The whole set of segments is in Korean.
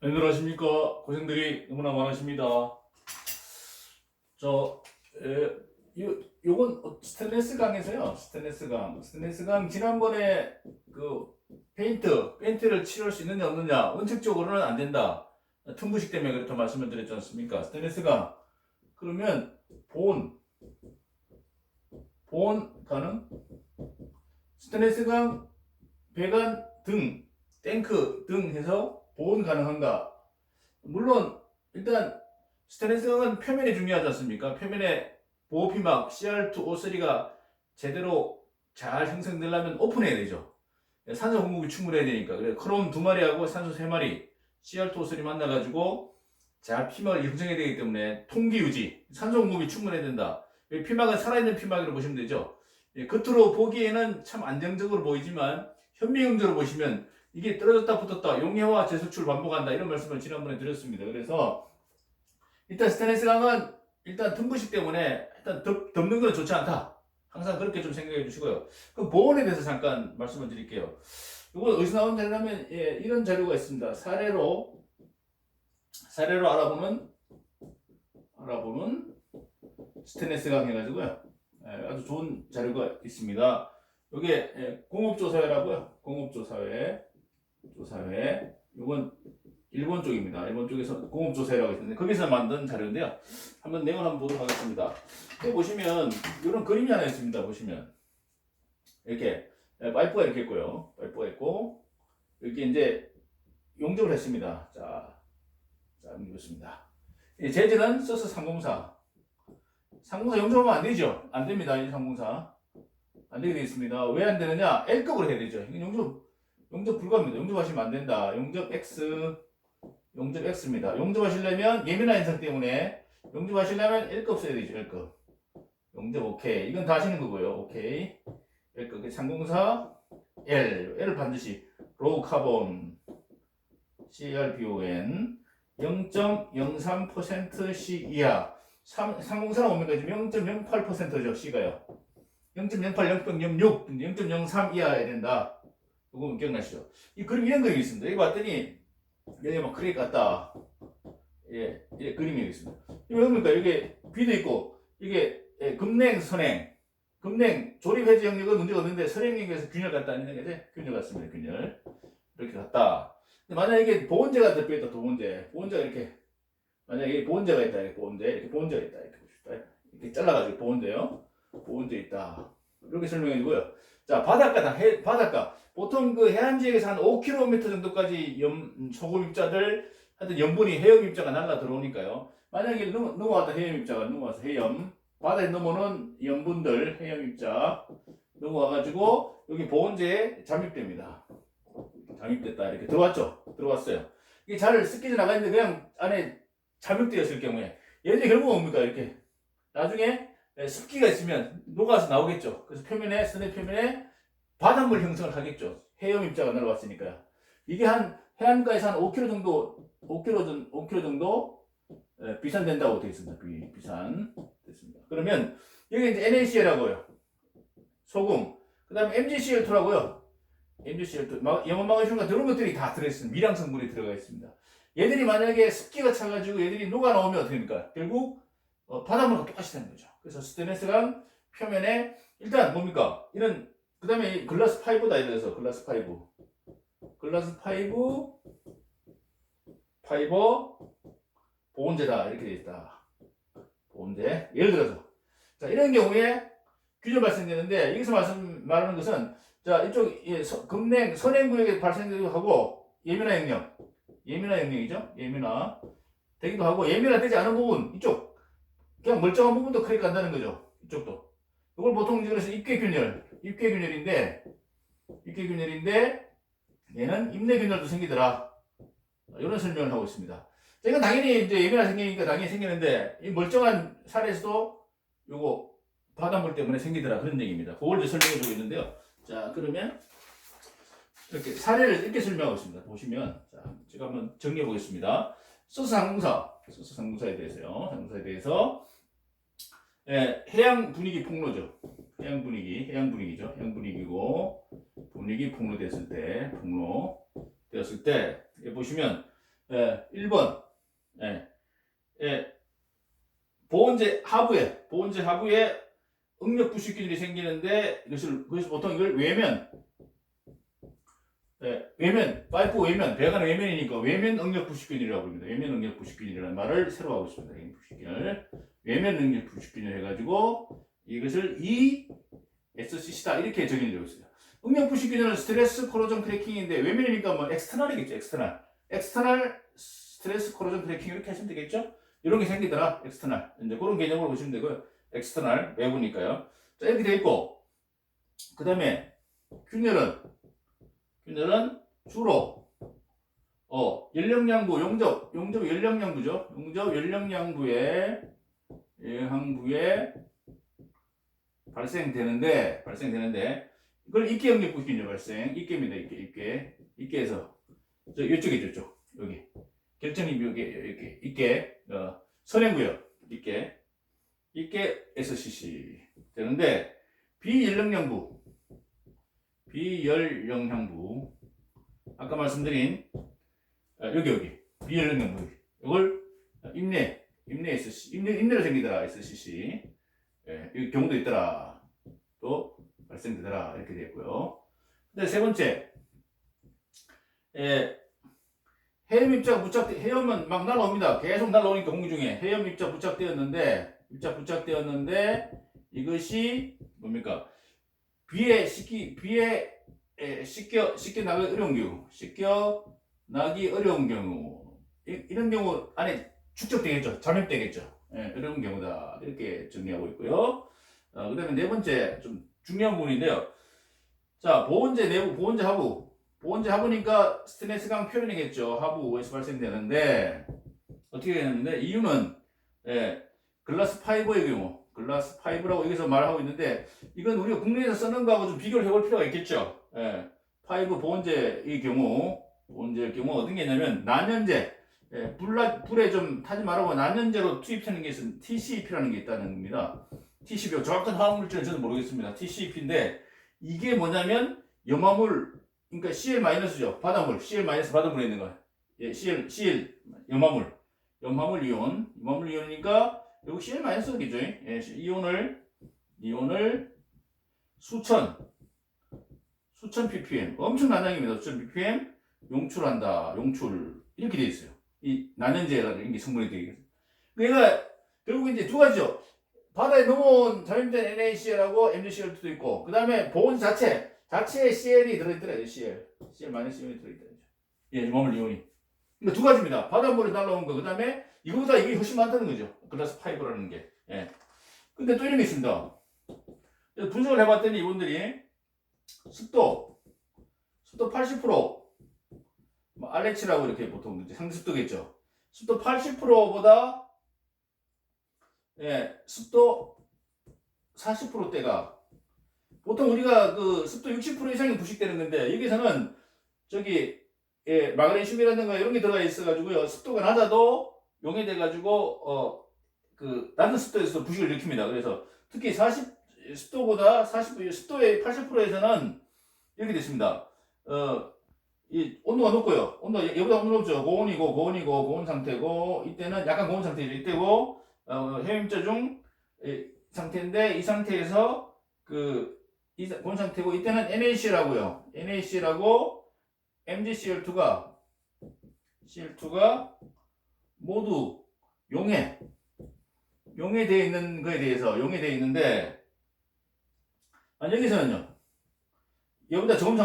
안녕하십니까. 고생들이 너무나 많으십니다. 저, 요건 스테인리스 강에서요. 스테인리스 강 지난번에 그 페인트를 칠할 수 있느냐 없느냐 원칙적으로는 안 된다. tum부식 때문에 그렇게 말씀을 드렸지 않습니까? 스테인리스 강 그러면 본 가능? 스테인리스 강 배관 등 탱크 등 해서 보온 가능한가? 물론 일단 스테인리스는 표면이 중요하지 않습니까? 표면에 보호피막 CR2O3가 제대로 잘 형성되려면 오픈해야 되죠. 산소 공급이 충분해야 되니까. 그래 크롬 2마리하고 산소 3마리 CR2O3 만나가지고 잘 피막을 형성해야 되기 때문에 통기 유지, 산소 공급이 충분해야 된다. 피막은 살아있는 피막으로 보시면 되죠. 겉으로 보기에는 참 안정적으로 보이지만 현미경적으로 보시면 이게 떨어졌다 붙었다 용해와 재수출 반복한다 이런 말씀을 지난번에 드렸습니다. 그래서 일단 스테인리스 강은 일단 tum부식 때문에 일단 덮는 건 좋지 않다. 항상 그렇게 좀 생각해 주시고요. 그럼 보온에 대해서 잠깐 말씀을 드릴게요. 이거 어디서 나온 자료냐면 이런 자료가 있습니다. 사례로 알아보는 스테인리스 강 해가지고요. 아주 좋은 자료가 있습니다. 이게 공업조사회라고요. 공업조사회. 이건 일본 쪽입니다. 일본 쪽에서 공업조사회라고 있는데 거기서 만든 자료인데요. 한번 내용을 한번 보도록 하겠습니다. 여기 보시면 이런 그림이 하나 있습니다. 보시면 이렇게 파이프가 이렇게 있고요. 파이프가 있고 이렇게 이제 용접을 했습니다. 자 이렇습니다. 재질은 서스 304 용접하면 안 되죠. 안 됩니다. 이 304 안 되게 되어 있습니다. 왜 안 되느냐? L급으로 해야 되죠. 용접 불가합니다. 용접하시면 안 된다. 용접 X입니다. 용접하시려면 예민한 현상 때문에 용접하시려면 L급 써야 되죠. L급. 용접 오케이. 이건 다 하시는 거고요. 오케이. L급. 304 L을 반드시 로우 카본 CRBON 0.03% C 이하 304는 뭡니까? 지금 0.08%죠. C가요. 0.08, 0.06, 0.03 이하여야 된다. 이거 기억나시죠? 이 그림 이런 그림이 있습니다. 여기 봤더니 여기 막 크레이크 같다. 그림이 여기 있습니다. 이거 뭡니까? 이게 B도 있고 이게 금냉, 선행, 조립 해지 영역은 문제가 없는데 선행 영역에서 균열 같다 하는 게 균열 같습니다. 균열 이렇게 같다. 근데 만약 이게 보온재가 덮여있다. 보온재가 이렇게 만약에 보온재가 있다. 이렇게 보온재가 있다. 이렇게 잘라가지고 보온재 있다. 이렇게 설명해 주고요. 자, 바닷가. 보통 그 해안 지역에서 한 5km 정도까지 소금 입자들, 하여튼 염분이 해염 입자가 날라 들어오니까요. 만약에 넘어와서 해염, 바다에 넘어오는 염분들, 해염 입자, 넘어와가지고 여기 보온재에 잠입됩니다. 잠입됐다. 이렇게 들어왔어요. 이게 잘 습기져 나가는데 그냥 안에 잠입되었을 경우에 얘들이 결국 뭡니까? 이렇게 나중에 습기가 있으면 녹아서 나오겠죠. 그래서 선의 표면에 바닷물 형성을 하겠죠. 해염 입자가 날아왔으니까요. 이게 해안가에서 한 5km 정도 비산된다고 되어 있습니다. 비산 됐습니다. 그러면 여기 이제 NaCl하고요. 소금. 그 다음에 MgCl2라고요. 염화마그슘과 그런 것들이 다 들어있습니다. 미량 성분이 들어가 있습니다. 얘들이 만약에 습기가 차가지고 얘들이 녹아 나오면 어떻게 됩니까? 결국 바닷물과 똑같이 되는 거죠. 그래서 스테인리스강 표면에 일단 뭡니까? 그 다음에 글라스 파이브다 이래서 글라스 파이버 보온재다 이렇게 되어 있다. 보온재. 예를 들어서 자 이런 경우에 균열 발생되는데 여기서 말하는 것은 자 이쪽 선행 구역에 발생되기도 하고 예민한 영역이죠. 되기도 하고 예민화되지 않은 부분 이쪽 그냥 멀쩡한 부분도 크게 간다는 거죠. 이쪽도. 이걸 보통 그래서 입계균열인데 얘는 입내균열도 생기더라. 이런 설명을 하고 있습니다. 자, 이건 당연히 이제 예민화 생기니까 당연히 생기는데 이 멀쩡한 살에서도 요거 바닷물 때문에 생기더라 그런 얘기입니다. 그걸 이제 설명해 주고 있는데요. 자 그러면 이렇게 사례를 이렇게 설명하고 있습니다. 보시면 자 제가 한번 정리해 보겠습니다. 소스 상공사에 대해서 해양 분위기 폭로죠. 해양 분위기고 분위기 폭로되었을 때 여기 보시면 1번. 예, 예, 보온재 하부에 응력 부식균들이 생기는데 그래서 보통 이걸 파이프 외면, 배관의 외면이니까 외면 응력 부식균이라고 부릅니다. 외면 응력 부식균이라는 말을 새로 하고 있습니다. 부식균을 외면 응력 부식균을 해가지고 이것을 ESCC다 이렇게 정의되고 있어요. 응력 부식균은 스트레스 코로전 크래킹인데 외면이니까 뭐 엑스터널이겠죠. 엑스터널 스트레스 코로전 크래킹 이렇게 하시면 되겠죠. 이런 게 생기더라. 엑스터널. 이제 그런 개념으로 보시면 되고요. 엑스터널 외부니까요. 자, 이렇게 돼 있고 그 다음에 균열은 주로 연령량부 용접 연령량부죠. 용접 연령량부에 발생되는데 이걸 입계 응력 부식균이 발생. 입계입니다. 입계에서 이쪽 여기 결정입 여기 이렇게 입계 선행구역 입계 SCC 되는데 비연령량부 아까 말씀드린 여기 비연령량부 이걸 임내 SCC 임내로 생기더라 SCC 이 경우도 있더라 또 발생되더라 이렇게 되고요. 근데 세 번째 해염 입자가 해염은 막 날라옵니다. 계속 날라오니까 공기 중에 해염 입자 부착되었는데 이것이 뭡니까? 비에 씻겨 나기 어려운 경우 이런 경우 안에 축적되겠죠. 잠입되겠죠. 어려운 경우다 이렇게 정리하고 있고요. 그 다음에 네 번째 좀 중요한 부분인데요. 자, 보온재 하부니까 스테인리스강 표현이겠죠. 하부에서 발생되는데 어떻게 되는데 이유는 글라스 파이버의 경우 글라스 파이버라고 여기서 말하고 있는데 이건 우리가 국내에서 쓰는 거하고 좀 비교를 해볼 필요가 있겠죠. 파이버 보온재의 경우 어떤 게 있냐면 난연재 불에 좀 타지 말라고 난연재로 투입하는 게 있으면 TCEP라는 게 있다는 겁니다. TCP 정확한 화학물질은 저도 모르겠습니다. TCEP인데 이게 뭐냐면 염화물 그러니까 CL-죠. 바닷물 바닷물에 있는 거. CL 염화물 이온이니까 여기 CL-겠죠. 이온을 수천 ppm 엄청난 양입니다. 수천 ppm 용출 이렇게 돼 있어요. 이 난연재가 이게 성분이 되게. 그러니까 결국 이제 두 가지죠. 바다에 넘어온 잠입된 NaCl하고 MgCl2도 있고 그 다음에 보온 자체에 CL이 들어있더라고요. CL-이온이 들어있더라고요. 염화물 이온이. 그러니까 두 가지입니다. 바닷물에 날라온 거, 그 다음에 이거보다 이게 훨씬 많다는 거죠. 글라스 파이버라는 게. 근데 또 이런 게 있습니다. 분석을 해봤더니 이분들이 습도 80%, RH라고 이렇게 보통 상습도겠죠. 습도 80%보다 습도 40%대가 보통 우리가 그 습도 60% 이상이 부식되는 건데 여기서는 마그네슘이라든가 이런 게 들어가 있어가지고요. 습도가 낮아도 용해돼가지고 그 낮은 습도에서 부식을 일으킵니다. 그래서 특히 습도의 80%에서는 이렇게 됐습니다. 이 온도가 높고요. 얘보다 온도 높죠. 고온 상태고 이때는 약간 고온 상태죠. 이때고 해임자 중 상태인데 이 상태에서 고온 상태고 이때는 NaCl하고요. NaCl하고 MgCl2가 모두 용해되어 있는 거에 대해서 용해되어 있는데 여기서는요. 얘보다 좋은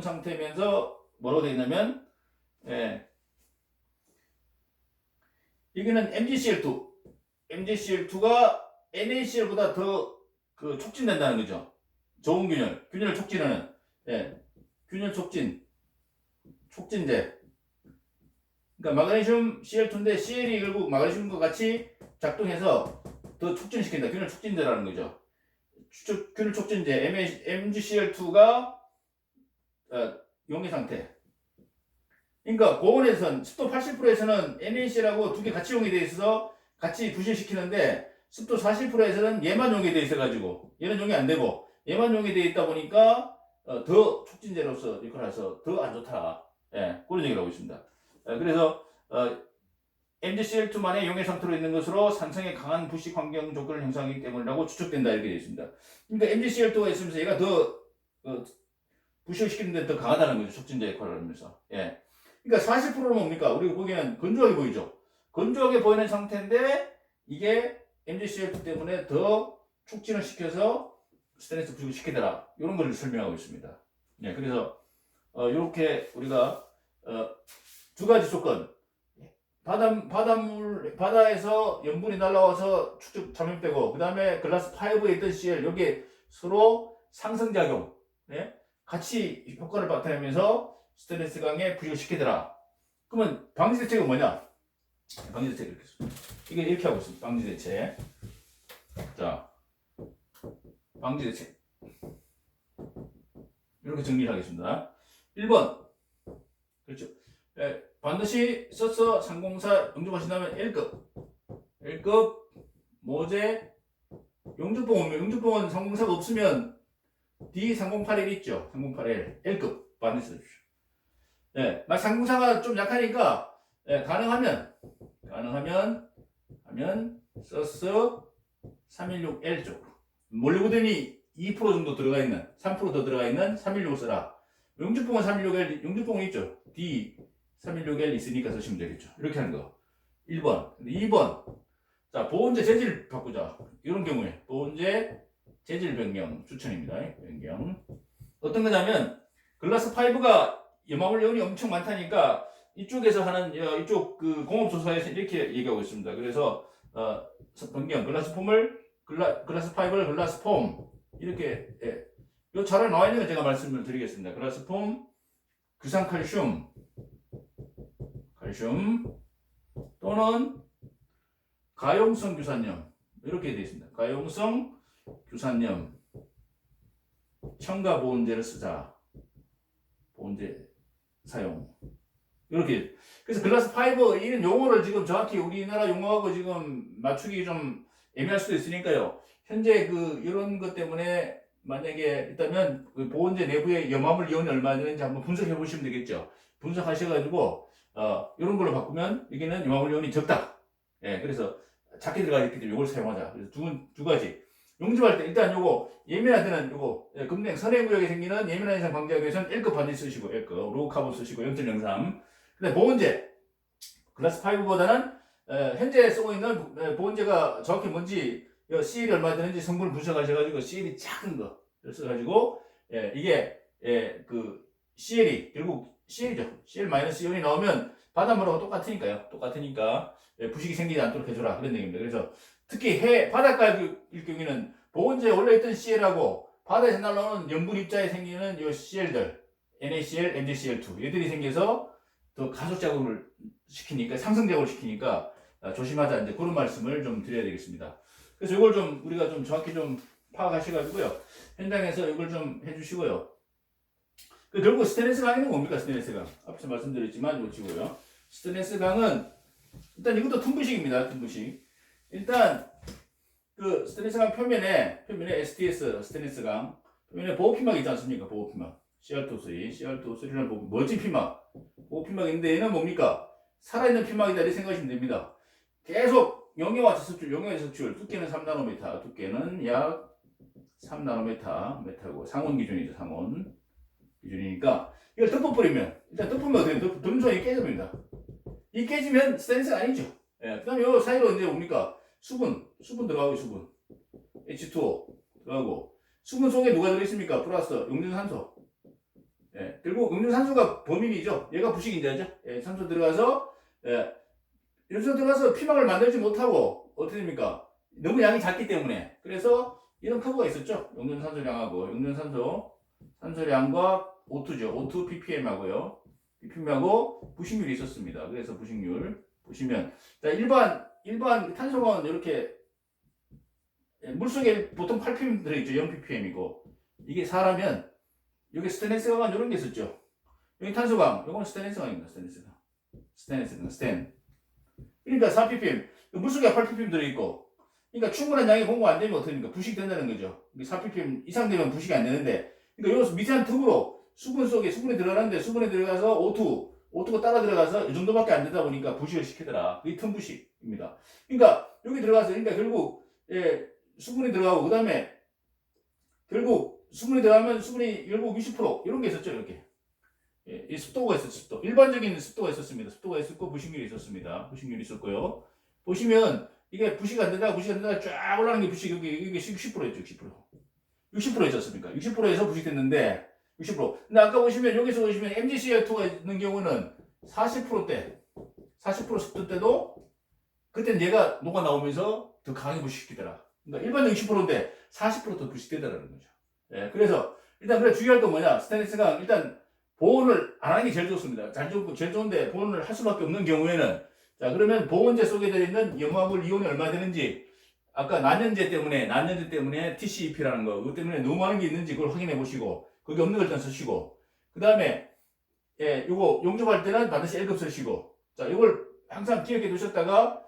상태면서 뭐라고 되어 있냐면 여기는 MgCl2가 NaCl보다 더 촉진된다는 거죠. 좋은 균열을 촉진하는 균열 촉진제. 그러니까 마그네슘 Cl2인데 Cl이 결국 마그네슘과 같이 작동해서 더 촉진시킨다. 균열 촉진제라는 거죠. 균열 촉진제 MgCl2가 용해 상태. 그러니까 고온에선 습도 80%에서는 NaCl하고 두 개 같이 용해되어 있어서 같이 부실시키는데 습도 40%에서는 얘만 용해되어 있어가지고 얘는 용해 안 되고 얘만 용해되어 있다 보니까 더 촉진제로서 역할을 해서 더 안 좋다. 예, 그런 얘기를 하고 있습니다. 그래서 MgCl2만의 용해 상태로 있는 것으로 산성의 강한 부식 환경 조건을 형성하기 때문이라고 추측된다 이렇게 되어 있습니다. 그러니까 MgCl2가 있으면서 얘가 더 부식을 시키는 데 더 강하다는 거죠. 촉진제 역할을 하면서. 예. 그러니까 40%는 뭡니까? 우리가 보기에는 건조하게 보이죠. 건조하게 보이는 상태인데 이게 MgCl2 때문에 더 촉진을 시켜서 스테인리스 부식을 시키더라. 이런 걸 설명하고 있습니다. 예. 그래서 이렇게 우리가 두 가지 조건. 바다에서 염분이 날라와서 축적 잠입되고, 그 다음에 글라스 파이브에 있던 CL, 여기 서로 상승작용, 예? 같이 효과를 나타내면서 스테인리스 강에 부식을 시키더라. 그러면 방지 대책은 뭐냐? 방지 대책 이렇게 이게 이렇게 하고 있습니다. 방지 대책. 자, 방지 대책. 이렇게 정리를 하겠습니다. 1번. 그렇죠. 예, 반드시 써서 상공사 영접하신다면 L급. L급, 모재, 용접봉. 용접봉은 상공사가 없으면 D3081 있죠. 3081. L급. 반드시 써주십시오. 예, 상공사가 좀 약하니까, 예, 가능하면, 서스 316L 쪽으로. 몰리고덴이 2% 정도 들어가 있는, 3% 더 들어가 있는 316을 써라. 용접봉은 316L, 용접봉이 있죠. D316L 있으니까 쓰시면 되겠죠. 이렇게 하는 거. 1번. 2번. 자, 보온재 재질 바꾸자. 이런 경우에, 보온재 재질 변경 추천입니다. 변경. 어떤 거냐면, 글라스 파이브가 염화물연이 엄청 많다니까, 이쪽에서 하는, 이쪽 그 공업조사에서 이렇게 얘기하고 있습니다. 그래서, 변경. 글라스 파이브를 글라스 폼. 이렇게, 예. 요 차례 나와 있는 거 제가 말씀을 드리겠습니다. 글라스 폼, 규산칼슘, 또는 가용성 규산염. 이렇게 되어 있습니다. 가용성 규산염. 첨가 보온제를 쓰자. 보온제 사용. 이렇게. 그래서 글라스 파이버 이런 용어를 지금 정확히 우리나라 용어하고 지금 맞추기 좀 애매할 수도 있으니까요. 현재 이런 것 때문에 만약에 있다면 그 보온제 내부에 염화물 이온이 얼마나 되는지 한번 분석해 보시면 되겠죠. 분석하셔가지고 이런 걸로 바꾸면 여기는 염화물 이온이 적다. 예, 그래서 작게 들어가 있기 때문에 이걸 사용하자. 그래서 두 가지. 용접할 때 일단 요거 예민할 때는 요거 금냉 선해 구역에 생기는 예민한 현상 방지하기 위해서는 L급 반드시 쓰시고 L급 로우 카본 쓰시고 0.03. 근데 보온제 글라스 파이브보다는 현재 쓰고 있는 보온제가 정확히 뭔지 CL이 얼마 되는지 성분을 분석하셔가지고 CL이 작은 거 써가지고 이게 CL이 결국 CL이죠. CL-이온이 나오면 바닷물하고 똑같으니까 부식이 생기지 않도록 해줘라 그런 얘기입니다. 그래서 특히 바닷가일 경우에는 보온제에 원래 있던 CL하고 바다에서 날라오는 염분 입자에 생기는 요 CL들 NaCl, MgCl2 얘들이 생겨서 더 가속 작용을 시키니까 상승 작용을 시키니까 조심하자 이제 그런 말씀을 좀 드려야 되겠습니다. 그래서 이걸 좀 우리가 좀 정확히 좀 파악하셔가지고요. 현장에서 이걸 좀 해주시고요. 결국 스테인리스 강은 뭡니까? 스테인리스 강. 앞서 말씀드렸지만 이거 치고요. 스테인리스 강은 일단 이것도 tum부식입니다. tum부식. 일단 스테인리스 강 표면에 STS 스테인리스 강 표면에 보호피막이 있지 않습니까? 보호피막. CR2O3는 멋진 피막. 보호피막인데 얘는 뭡니까? 살아있는 피막이다 이렇게 생각하시면 됩니다. 계속 용해와 저습출, 두께는 3나노미터, 두께는 약 3나노미터고 상온 기준이죠, 상온 기준이니까 이걸 덮어버리면 일단 덮으면 어떻게 돼요? 덤선이 깨집니다. 이 깨지면 스테인리스가 아니죠. 예, 그 다음에 요 사이로 이제 뭡니까? 수분 들어가고 수분 H2O 들어가고 수분 속에 누가 들어있습니까? 플러스 용준산소. 예, 결국 용준산소가 범인이죠. 얘가 부식인자죠. 예, 산소 들어가서 요즘 들어가서 피막을 만들지 못하고 어떻게 됩니까? 너무 양이 작기 때문에. 그래서 이런 커브가 있었죠. 용존산소량하고 산소량과 O2죠. O2 ppm하고요. ppm하고 부식률이 있었습니다. 그래서 부식률 보시면 자, 일반 탄소광은 이렇게 물속에 보통 8ppm 들어있죠. 0ppm이고 이게 사라면 여기 스테인리스 강은 이런 게 있었죠. 여기 탄소광, 이건 스테인리스 강입니다. 스테인. 그러니까 4ppm, 물속에 8ppm 들어있고, 그러니까 충분한 양이 공급 안 되면 어떻게 됩니까? 부식된다는 거죠. 4ppm 이상 되면 부식이 안 되는데, 그러니까 여기서 미세한 틈으로 수분 속에 수분이 들어가는데 수분에 들어가서 O2가 따라 들어가서 이 정도밖에 안 되다 보니까 부식을 시키더라. 그게 틈부식입니다. 그러니까 여기 들어가서 그러니까 결국 수분이 들어가고 그다음에 결국 수분이 들어가면 수분이 결국 20% 이런 게 있었죠. 이렇게 이 습도가 있었죠. 습도. 일반적인 습도가 있었습니다. 습도가 있었고 부식률이 있었습니다. 부식률이 있었고요. 보시면 이게 부식 안 된다 쫙 올라가는 게 부식 이게 60%였죠. 60% 있었습니까? 60%에서 부식됐는데 60%. 근데 아까 보시면 여기서 보시면 MgCl2가 있는 경우는 40%대 40% 습도 때도 그때는 얘가 녹아 나오면서 더 강하게 부식시키더라. 그러니까 일반적인 60%인데 40%더 부식되더라는 거죠. 예, 그래서 일단 그래 주의할 건 뭐냐? 스테인리스가 일단 보온을 안 하는 게 제일 좋습니다. 제일 좋은데 보온을 할 수밖에 없는 경우에는 자 그러면 보온제 속에 들어있는 염화물 이온이 얼마 되는지 아까 난연제 때문에 TCEP라는 거 그것 때문에 너무 많은 게 있는지 그걸 확인해 보시고 거기 없는 걸 일단 쓰시고 그 다음에 요거 용접할 때는 반드시 L급 쓰시고 자 이걸 항상 기억해 두셨다가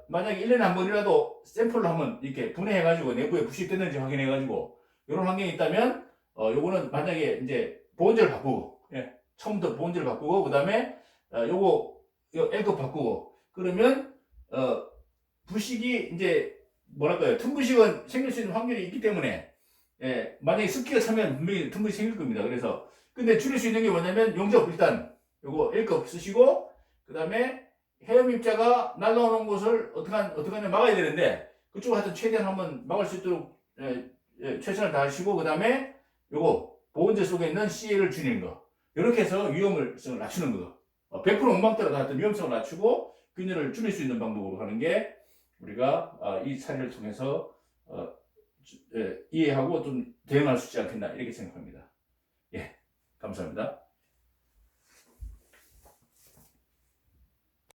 만약에 1년에 한 번이라도 샘플로 한번 이렇게 분해해 가지고 내부에 부식됐는지 확인해 가지고 이런 환경이 있다면 요거는 만약에 이제 보온제를 바꾸고 처음부터 보온제를 바꾸고 그 다음에 요거 L급 바꾸고 그러면 부식이 이제 뭐랄까요 틈부식은 생길 수 있는 확률이 있기 때문에 만약에 습기가 차면 분명히 틈부식이 생길 겁니다. 그래서 근데 줄일 수 있는 게 뭐냐면 용접 일단 요거 L급 쓰시고 그 다음에 해염 입자가 날라오는 곳을 어떻게 하면 막아야 되는데 그쪽을 하여튼 최대한 한번 막을 수 있도록 최선을 다하시고 그 다음에 요거 보온제 속에 있는 CL을 줄이는 거 이렇게 해서 위험성을 낮추는 거 100% 못 막더라도 하여튼 위험성을 낮추고 균열을 줄일 수 있는 방법으로 하는 게 우리가 이 사례를 통해서 이해하고 좀 대응할 수 있지 않겠나 이렇게 생각합니다. 예, 감사합니다.